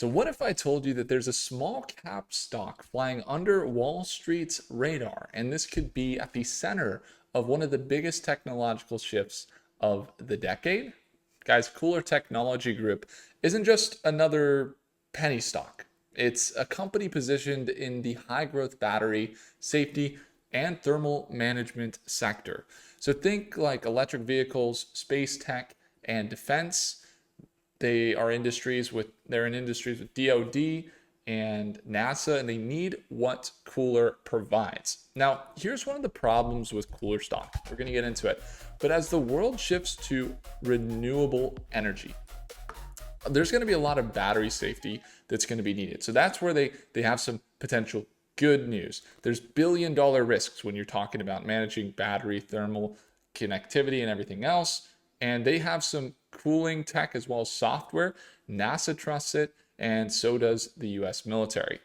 So what if I told you that there's a small cap stock flying under Wall Street's radar, and this could be at the center of one of the biggest technological shifts of the decade? Guys, KULR Technology Group isn't just another penny stock. It's a company positioned in the high growth battery, safety, and thermal management sector. So think like electric vehicles, space tech, and defense. They're in industries with DoD and NASA, and they need what KULR provides. Now, here's one of the problems with KULR stock. We're going to get into it. But as the world shifts to renewable energy, there's going to be a lot of battery safety that's going to be needed. So that's where they have some potential good news. There's billion-dollar risks when you're talking about managing battery thermal connectivity and everything else. And they have some cooling tech as well as software. NASA trusts it, and so does the US military.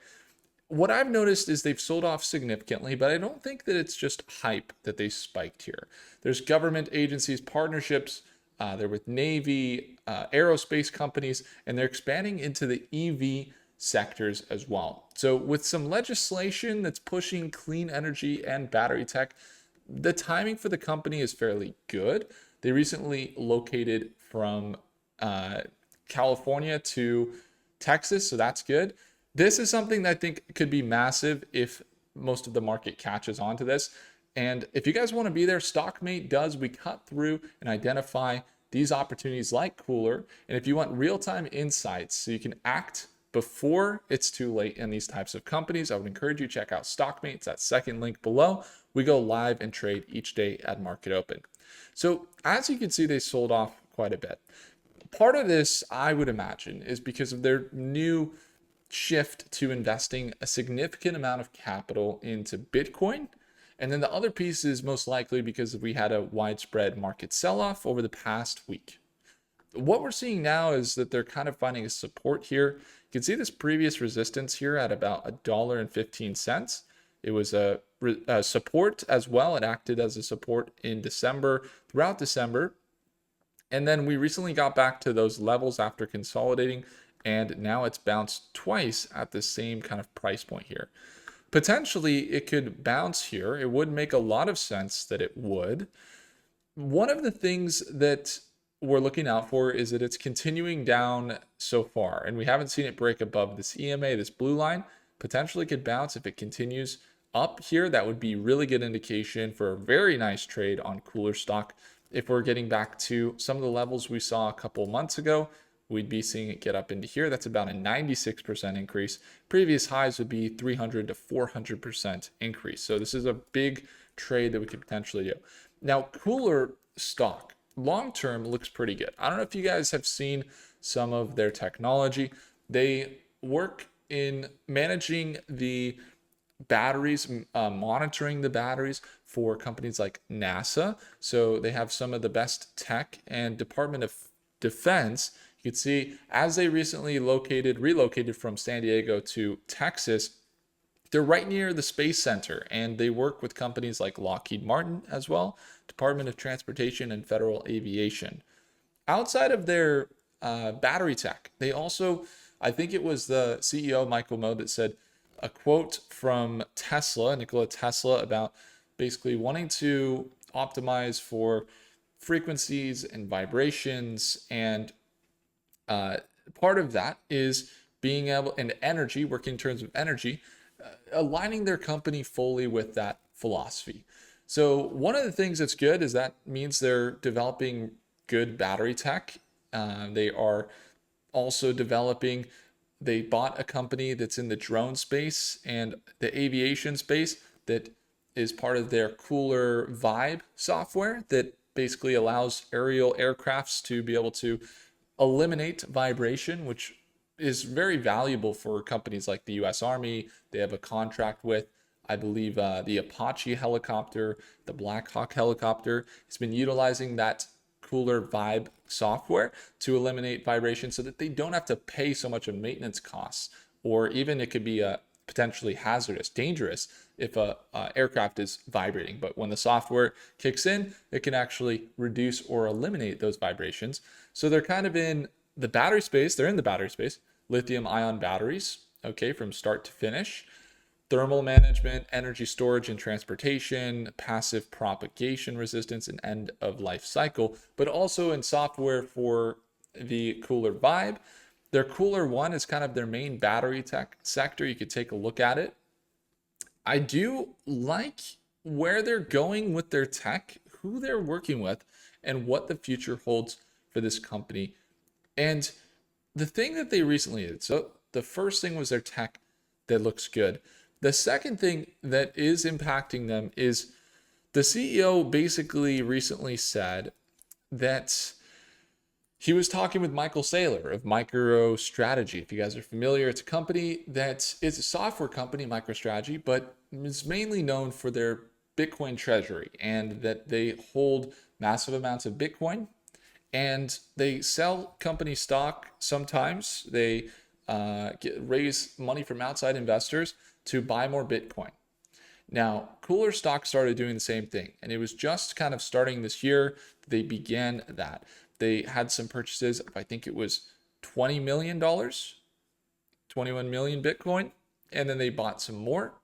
What I've noticed is they've sold off significantly, but I don't think that it's just hype that they spiked here. There's government agencies, partnerships, they're with Navy, aerospace companies, and they're expanding into the EV sectors as well. So with some legislation that's pushing clean energy and battery tech, the timing for the company is fairly good. They recently located from California to Texas, so that's good. This is something that I think could be massive if most of the market catches on to this. And if you guys want to be there, Stockmate does. We cut through and identify these opportunities like KULR. And if you want real-time insights so you can act before it's too late in these types of companies, I would encourage you to check out Stockmate. It's that second link below. We go live and trade each day at market open. So as you can see, they sold off quite a bit. Part of this, I would imagine, is because of their new shift to investing a significant amount of capital into Bitcoin. And then the other piece is most likely because we had a widespread market sell-off over the past week. What we're seeing now is that they're kind of finding a support here. You can see this previous resistance here at about $1.15. It was a support as well. It acted as a support in December, throughout December. And then we recently got back to those levels after consolidating, and now it's bounced twice at the same kind of price point here. Potentially, it could bounce here. It would make a lot of sense that it would. One of the things that we're looking out for is that it's continuing down so far, and we haven't seen it break above this EMA, this blue line. Potentially could bounce if it continues up here. That would be really good indication for a very nice trade on KULR stock. If we're getting back to some of the levels we saw a couple months ago, we'd be seeing it get up into here. That's about a 96% increase. Previous highs would be 300 to 400% increase. So this is a big trade that we could potentially do. Now, KULR stock long-term looks pretty good. I don't know if you guys have seen some of their technology. They work in managing the batteries, monitoring the batteries for companies like NASA. So they have some of the best tech, and Department of Defense. You can see as they recently relocated from San Diego to Texas, they're right near the Space Center, and they work with companies like Lockheed Martin as well, Department of Transportation and Federal Aviation. Outside of their battery tech, they also, I think it was the CEO, Michael Moe, that said a quote from Tesla, Nikola Tesla, about basically wanting to optimize for frequencies and vibrations. And part of that is being able, and energy, working in terms of energy, aligning their company fully with that philosophy. So one of the things that's good is that means they're developing good battery tech. They are also developing, they bought a company that's in the drone space and the aviation space that is part of their KULR Vibe software that basically allows aerial aircrafts to be able to eliminate vibration, which is very valuable for companies like the US Army. They have a contract with, I believe, the Apache helicopter, the Black Hawk helicopter. It's been utilizing that KULR Vibe software to eliminate vibration so that they don't have to pay so much of maintenance costs, or even it could be potentially hazardous, dangerous if a aircraft is vibrating. But when the software kicks in, it can actually reduce or eliminate those vibrations. So they're kind of in the battery space. They're in the battery space. lithium ion batteries, okay, from start to finish, thermal management, energy storage and transportation, passive propagation resistance, and end of life cycle, but also in software for the KULR Vibe. Their KULR One is kind of their main battery tech sector. You could take a look at it. I do like where they're going with their tech, who they're working with, and what the future holds for this company. And the thing that they recently did, so the first thing was their tech that looks good. The second thing that is impacting them is the CEO basically recently said that he was talking with Michael Saylor of MicroStrategy. If you guys are familiar, it's a company that is a software company, MicroStrategy, but is mainly known for their Bitcoin treasury and that they hold massive amounts of Bitcoin and they sell company stock sometimes. They raise money from outside investors to buy more Bitcoin. Now, KULR stock started doing the same thing, and it was just kind of starting this year they began that. They had some purchases of, I think it was $20 million, 21 million Bitcoin, and then they bought some more,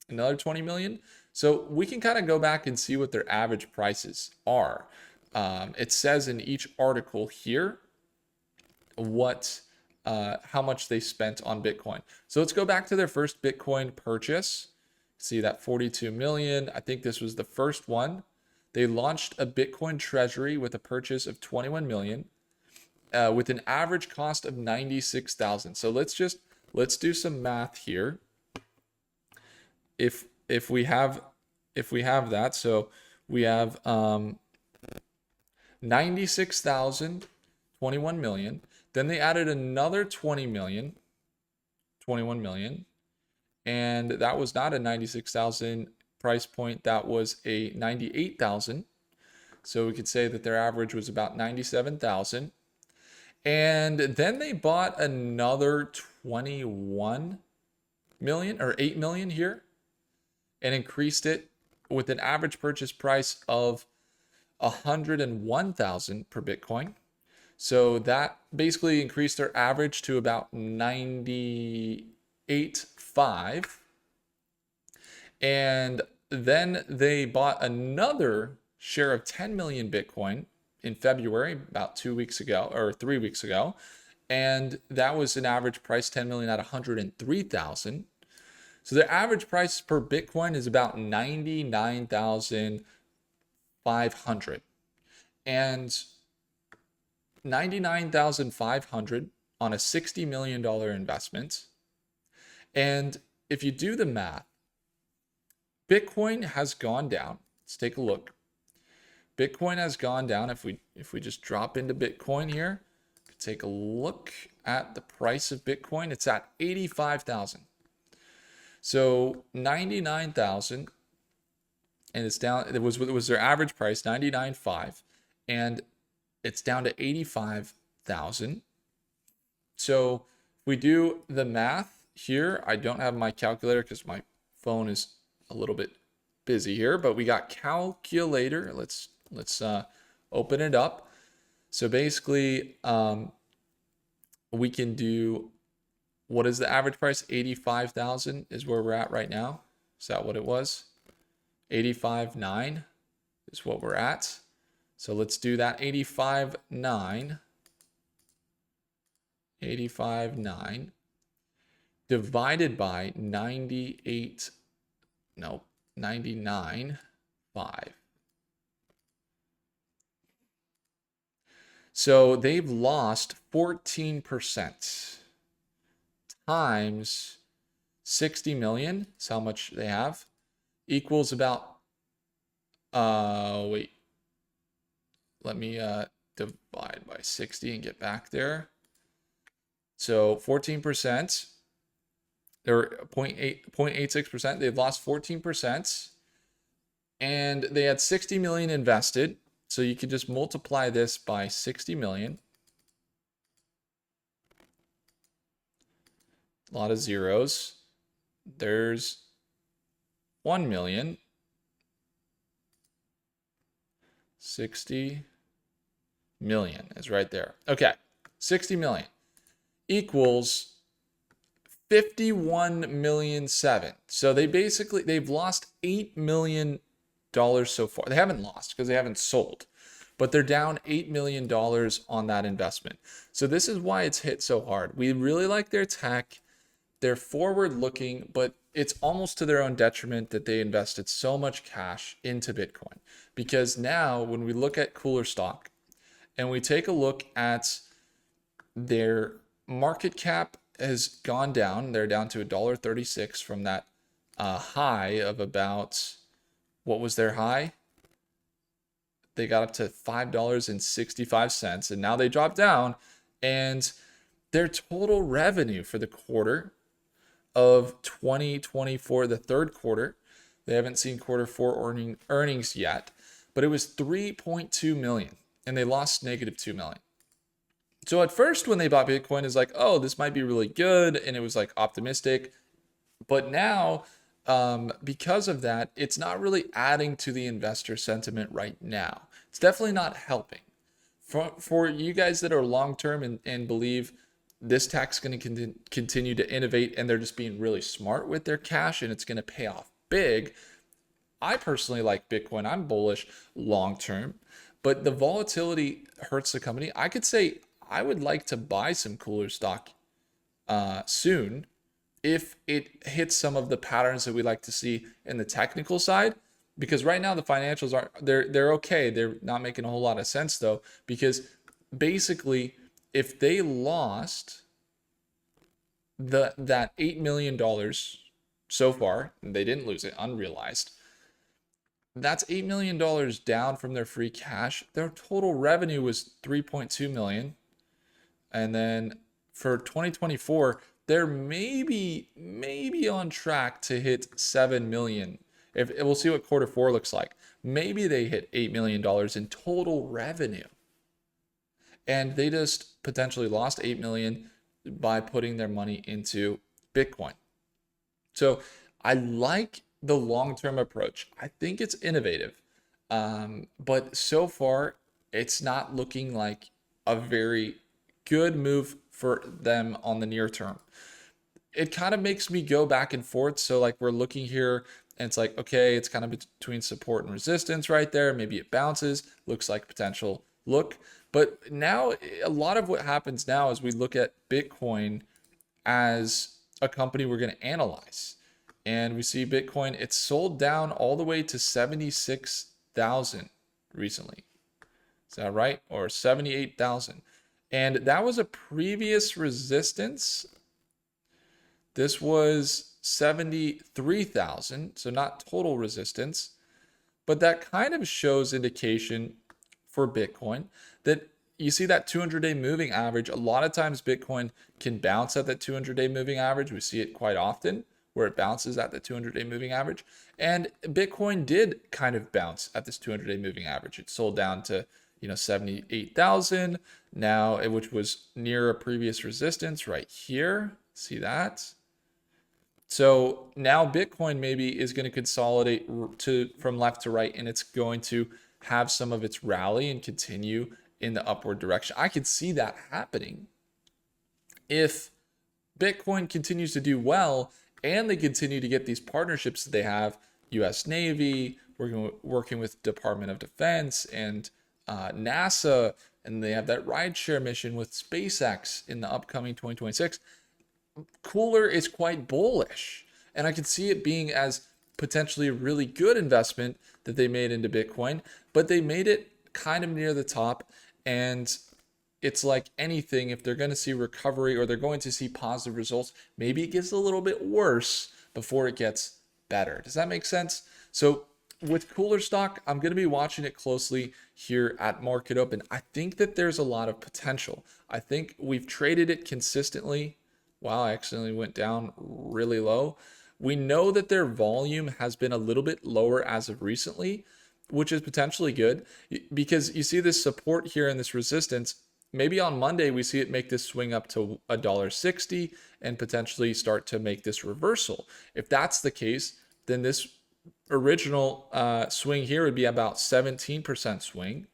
another 20 million. So we can kind of go back and see what their average prices are. It says in each article here what how much they spent on Bitcoin. So let's go back to their first Bitcoin purchase. See that 42 million. I think this was the first one. They launched a Bitcoin treasury with a purchase of 21 million with an average cost of 96,000. So let's do some math here. If we have that, so we have 96,000, 21 million. Then they added another 20 million, 21 million. And that was not a 96,000 price point. That was a 98,000. So we could say that their average was about 97,000. And then they bought another 21 million or 8 million here and increased it with an average purchase price of 101,000 per Bitcoin. So that basically increased their average to about 98.5. And then they bought another share of 10 million Bitcoin in February, about 2 weeks ago or 3 weeks ago. And that was an average price 10 million at 103,000. So their average price per Bitcoin is about 99,500. And 99,500 on a $60 million investment. And if you do the math, Bitcoin has gone down. Let's take a look. Bitcoin has gone down. If we just drop into Bitcoin here, take a look at the price of Bitcoin. It's at 85,000. So 99,000, and it's down. It was their average price 99.5, and it's down to 85,000. So if we do the math here, I don't have my calculator because my phone is a little bit busy here, but we got calculator. Let's open it up. So basically, we can do, what is the average price? 85,000 is where we're at right now. Is that what it was? 85.9 is what we're at. So let's do that. 85.9 divided by 99.5. So they've lost 14% times 60 million. That's how much they have. Equals about, wait. Let me divide by 60 and get back there. So 14%, or 0.86%. They've lost 14%. And they had 60 million invested. So you could just multiply this by 60 million. A lot of zeros. There's 1 million. 60 million is right there. Okay, 60 million. equals 51,000,007. So they've lost $8 million so far. They haven't lost because they haven't sold, but they're down $8 million on that investment. So this is why it's hit so hard. We really like their tech. They're forward looking, but it's almost to their own detriment that they invested so much cash into Bitcoin. Because now when we look at KULR stock and we take a look at their market cap has gone down. They're down to $1.36 from that high of about, what was their high? They got up to $5.65, and now they dropped down. And their total revenue for the quarter of 2024, the third quarter, they haven't seen quarter four earnings yet, but it was 3.2 million, and they lost negative 2 million. So at first when they bought Bitcoin, it's like, oh, this might be really good, and it was like optimistic. But now, because of that, it's not really adding to the investor sentiment right now. It's definitely not helping. For you guys that are long term and believe this tech's going to continue to innovate and they're just being really smart with their cash and it's going to pay off big, I personally like Bitcoin. I'm bullish long term, but the volatility hurts the company. I could say I would like to buy some KULR stock soon if it hits some of the patterns that we like to see in the technical side. Because right now the financials are they're okay. They're not making a whole lot of sense though, because basically if they lost that $8 million so far, they didn't lose it, unrealized. That's $8 million down from their free cash. Their total revenue was 3.2 million. And then for 2024, they're maybe on track to hit 7 million. If we'll see what quarter four looks like. Maybe they hit $8 million in total revenue. And they just potentially lost 8 million by putting their money into Bitcoin. So I like the long-term approach. I think it's innovative. But so far, it's not looking like a very good move for them on the near term. It kind of makes me go back and forth. So like we're looking here and it's like, okay, it's kind of between support and resistance right there. Maybe it bounces, looks like potential look. But now a lot of what happens now is we look at Bitcoin as a company we're going to analyze. And we see Bitcoin, it's sold down all the way to 76,000 recently. Is that right? Or 78,000. And that was a previous resistance. This was 73,000, so not total resistance. But that kind of shows indication for Bitcoin that you see that 200-day moving average. A lot of times Bitcoin can bounce at that 200-day moving average. We see it quite often where it bounces at the 200-day moving average. And Bitcoin did kind of bounce at this 200-day moving average. It sold down to 78,000 now, which was near a previous resistance right here. See that? So now Bitcoin maybe is going to consolidate from left to right, and it's going to have some of its rally and continue in the upward direction. I could see that happening if Bitcoin continues to do well and they continue to get these partnerships that they have, US Navy, working with Department of Defense and NASA, and they have that rideshare mission with SpaceX in the upcoming 2026. KULR is quite bullish, and I can see it being as potentially a really good investment that they made into Bitcoin, but they made it kind of near the top. And it's like anything, if they're going to see recovery or they're going to see positive results, maybe it gets a little bit worse before it gets better. Does that make sense? So with KULR stock, I'm going to be watching it closely here at Market Open. I think that there's a lot of potential. I think we've traded it consistently. Wow, I accidentally went down really low. We know that their volume has been a little bit lower as of recently, which is potentially good because you see this support here and this resistance. Maybe on Monday we see it make this swing up to $1.60 and potentially start to make this reversal. If that's the case, then this original swing here would be about 17% swing.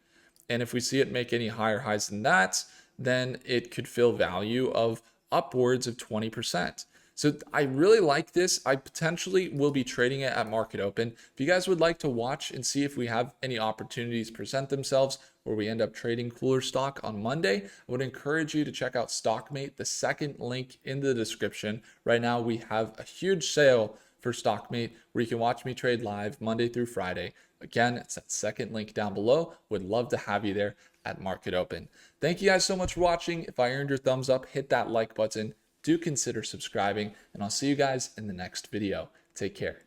And if we see it make any higher highs than that, then it could fill value of upwards of 20%. So I really like this. I potentially will be trading it at market open. If you guys would like to watch and see if we have any opportunities present themselves where we end up trading KULR stock on Monday, I would encourage you to check out Stockmate, the second link in the description. Right now we have a huge sale for Stockmate where you can watch me trade live Monday through Friday. Again, it's that second link down below. Would love to have you there at market open. Thank you guys so much for watching. If I earned your thumbs up, hit that like button. Do consider subscribing, and I'll see you guys in the next video. Take care.